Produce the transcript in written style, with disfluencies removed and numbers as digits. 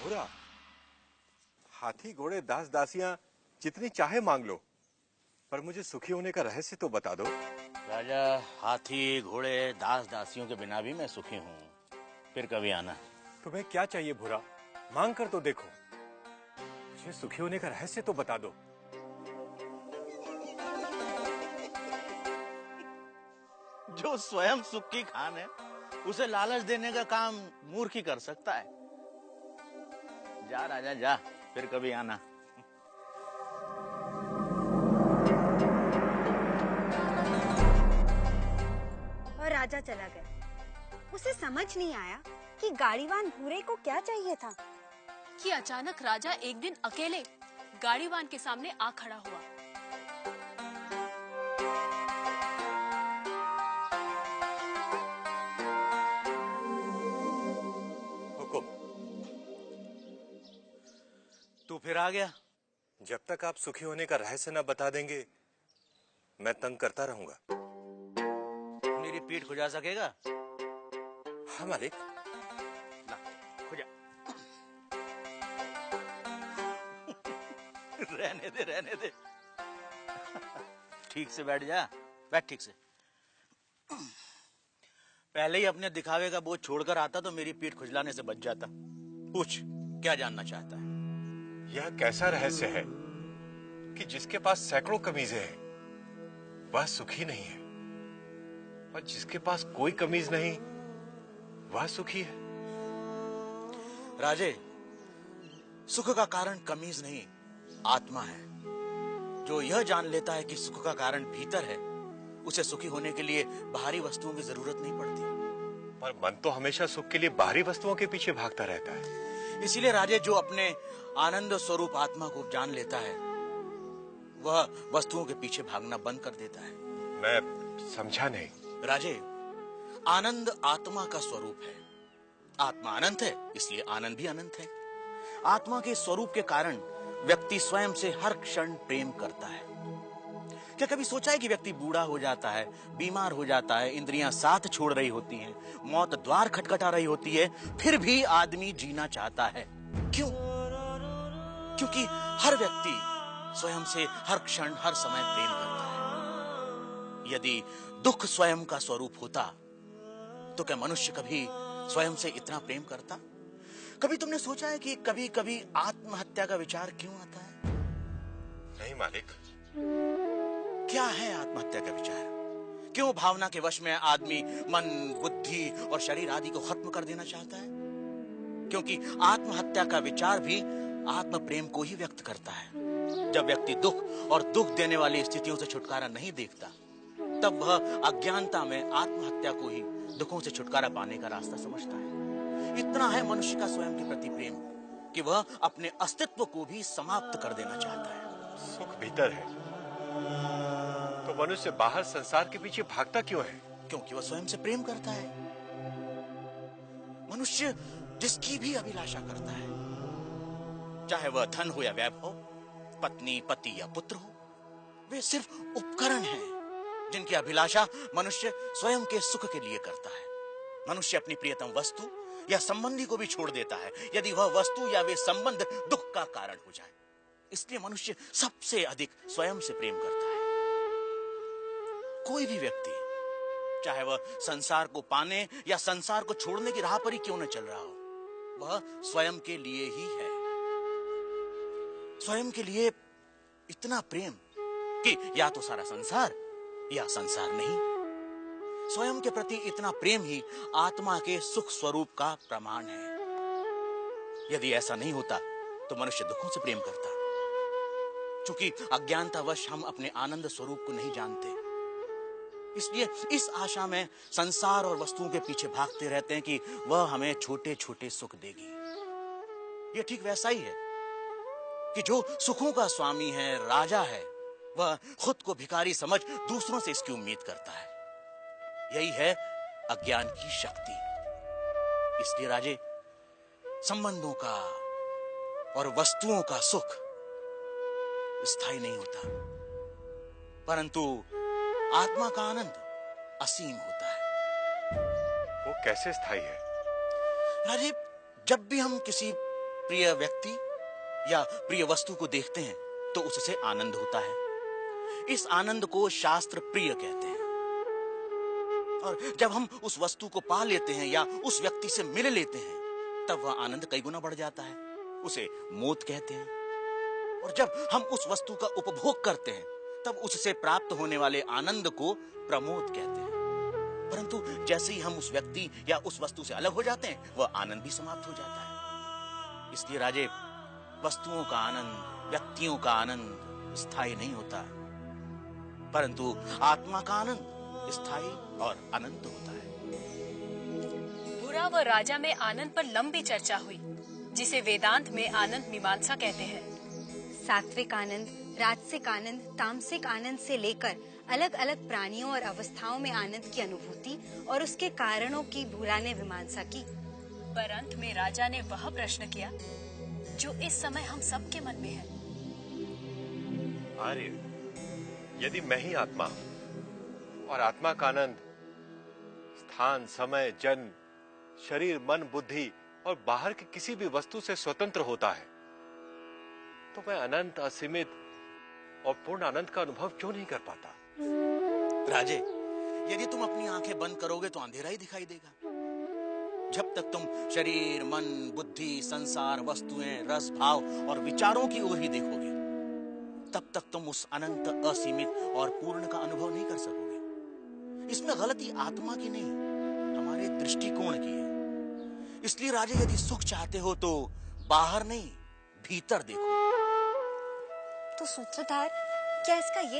बुरा। हाथी घोड़े दास दासियां जितनी चाहे मांग लो, पर मुझे सुखी होने का रहस्य तो बता दो। राजा, हाथी घोड़े दास दासियों के बिना भी मैं सुखी हूँ। फिर कभी आना। तुम्हें क्या चाहिए बुरा? मांग कर तो देखो। मुझे सुखी होने का रहस्य तो बता दो। जो स्वयं सुख की खान है, उसे लालच देने का काम मूर्ख ही कर सकता है। जा राजा जा, फिर कभी आना। और राजा चला गया। उसे समझ नहीं आया कि गाड़ीवान भूरे को क्या चाहिए था कि अचानक राजा एक दिन अकेले गाड़ीवान के सामने आ खड़ा हुआ। हुकुम। तू फिर आ गया? जब तक आप सुखी होने का रहस्य न बता देंगे, मैं तंग करता रहूंगा। मेरी पीठ खुजा सकेगा? हाँ मालिक। ला, खुजा। रहने दे, रहने दे। ठीक से बैठ जा, बैठ ठीक से। पहले ही अपने दिखावे का बोझ छोड़कर आता तो मेरी पीठ खुजलाने से बच जाता। पूछ, क्या जानना चाहता है? यह कैसा रहस्य है कि जिसके पास सैकड़ों कमीजें हैं, वह सुखी नहीं है, और जिसके पास कोई कमीज नहीं, वह सुखी है? राजे, सुख का कारण कमीज नहीं, आत्मा है। जो यह जान लेता है कि सुख का कारण भीतर है, उसे सुखी होने के लिए बाहरी वस्तुओं की जरूरत नहीं पड़ती। पर मन तो हमेशा सुख के लिए बाहरी वस्तुओं के पीछे भागता रहता है। इसीलिए राजे, जो अपने आनंद स्वरूप आत्मा को जान लेता है, वह वस्तुओं के पीछे भागना बंद कर देता है। मैं समझा नहीं। राजे, आनंद आत्मा का स्वरूप है। आत्मा अनंत है, इसलिए आनंद भी अनंत है। आत्मा के स्वरूप के कारण व्यक्ति स्वयं से हर क्षण प्रेम करता है। क्या कभी सोचा है कि व्यक्ति बूढ़ा हो जाता है, बीमार हो जाता है, इंद्रियां साथ छोड़ रही होती हैं, मौत द्वार खटखटा रही होती है, फिर भी आदमी जीना चाहता है? क्यों? क्योंकि हर व्यक्ति स्वयं से हर क्षण हर समय प्रेम करता है। यदि दुख स्वयं का स्वरूप होता तो क्या मनुष्य कभी स्वयं से इतना प्रेम करता? कभी तुमने सोचा है कि कभी कभी आत्महत्या का विचार क्यों आता है? नहीं मालिक। क्या है आत्महत्या का विचार? क्यों भावना के वश में आदमी मन, बुद्धि और शरीर आदि को खत्म कर देना चाहता है? क्योंकि आत्महत्या का विचार भी आत्म प्रेम को ही व्यक्त करता है। जब व्यक्ति दुख और दुख देने वाली स्थितियों से छुटकारा नहीं देखता, तब वह अज्ञानता में आत्महत्या को ही दुखों से छुटकारा पाने का रास्ता समझता है। इतना है मनुष्य का स्वयं के प्रति प्रेम कि वह अपने अस्तित्व को भी समाप्त कर देना चाहता है। सुख भीतर है, तो मनुष्य बाहर संसार के पीछे भागता क्यों है? क्योंकि वह स्वयं से प्रेम करता है। मनुष्य जिसकी भी अभिलाषा करता है, चाहे वह धन हो या वैभव, पत्नी, पति या पुत्र हो, वे सिर्फ उपकरण हैं जिनकी अभिलाषा मनुष्य स्वयं के सुख के लिए करता है। मनुष्य अपनी प्रियतम वस्तु या संबंधी को भी छोड़ देता है यदि वह वस्तु या वे संबंध दुख का कारण हो जाए। इसलिए मनुष्य सबसे अधिक स्वयं से प्रेम करता है। कोई भी व्यक्ति, चाहे वह संसार को पाने या संसार को छोड़ने की राह पर ही क्यों न चल रहा हो, वह स्वयं के लिए ही है। स्वयं के लिए इतना प्रेम कि या तो सारा संसार या संसार नहीं। स्वयं के प्रति इतना प्रेम ही आत्मा के सुख स्वरूप का प्रमाण है। यदि ऐसा नहीं होता तो मनुष्य दुखों से प्रेम करता। क्योंकि अज्ञानतावश हम अपने आनंद स्वरूप को नहीं जानते, इसलिए इस आशा में संसार और वस्तुओं के पीछे भागते रहते हैं कि वह हमें छोटे छोटे सुख देगी। यह ठीक वैसा ही है कि जो सुखों का स्वामी है, राजा है, वह खुद को भिखारी समझ दूसरों से इसकी उम्मीद करता है। यही है अज्ञान की शक्ति। इसलिए राजे, संबंधों का और वस्तुओं का सुख स्थायी नहीं होता, परंतु आत्मा का आनंद असीम होता है। वो कैसे स्थायी है? राजीव, जब भी हम किसी प्रिय व्यक्ति या प्रिय वस्तु को देखते हैं तो उससे आनंद होता है। इस आनंद को शास्त्र प्रिय कहते हैं। और जब हम उस वस्तु को पा लेते हैं या उस व्यक्ति से मिल लेते हैं तब वह आनंद कई गुना बढ़ जाता है। उसे मोद कहते हैं। और जब हम उस वस्तु का उपभोग करते हैं तब उससे प्राप्त होने वाले आनंद को प्रमोद कहते हैं। परंतु जैसे ही हम उस व्यक्ति या उस वस्तु से अलग हो जाते हैं वह आनंद भी समाप्त हो जाता है। इसलिए राजे, वस्तुओं का आनंद, व्यक्तियों का आनंद स्थायी नहीं होता, परंतु आत्मा का आनंद स्थायी और अनंत होता है। बुरा व राजा में आनंद पर लंबी चर्चा हुई, जिसे वेदांत में आनंद मीमांसा कहते हैं। सात्विक आनंद, राजसिक आनंद, तामसिक आनंद से लेकर अलग अलग प्राणियों और अवस्थाओं में आनंद की अनुभूति और उसके कारणों की बुरा ने मीमांसा की। पर अंत में राजा ने वह प्रश्न किया जो इस समय हम सबके मन में है। आर्य, यदि मैं ही आत्मा हूं और आत्मा का आनंद स्थान, समय, जन्म, शरीर, मन, बुद्धि और बाहर की किसी भी वस्तु से स्वतंत्र होता है, तो मैं अनंत, असीमित और पूर्ण आनंद का अनुभव क्यों नहीं कर पाता? राजे, यदि तुम अपनी आंखें बंद करोगे तो अंधेरा ही दिखाई देगा। जब तक तुम शरीर, मन, बुद्धि, संसार, वस्तुएं, रस, भाव और विचारों की ओर ही देखोगे तब तक तुम उस अनंत, असीमित और पूर्ण का अनुभव नहीं कर सकोगे। इसमें गलती आत्मा की नहीं, हमारे दृष्टिकोण की है। इसलिए राजे, यदि सुख चाहते हो तो बाहर नहीं, भीतर देखो। तो सूत्रधार, क्या इसका ये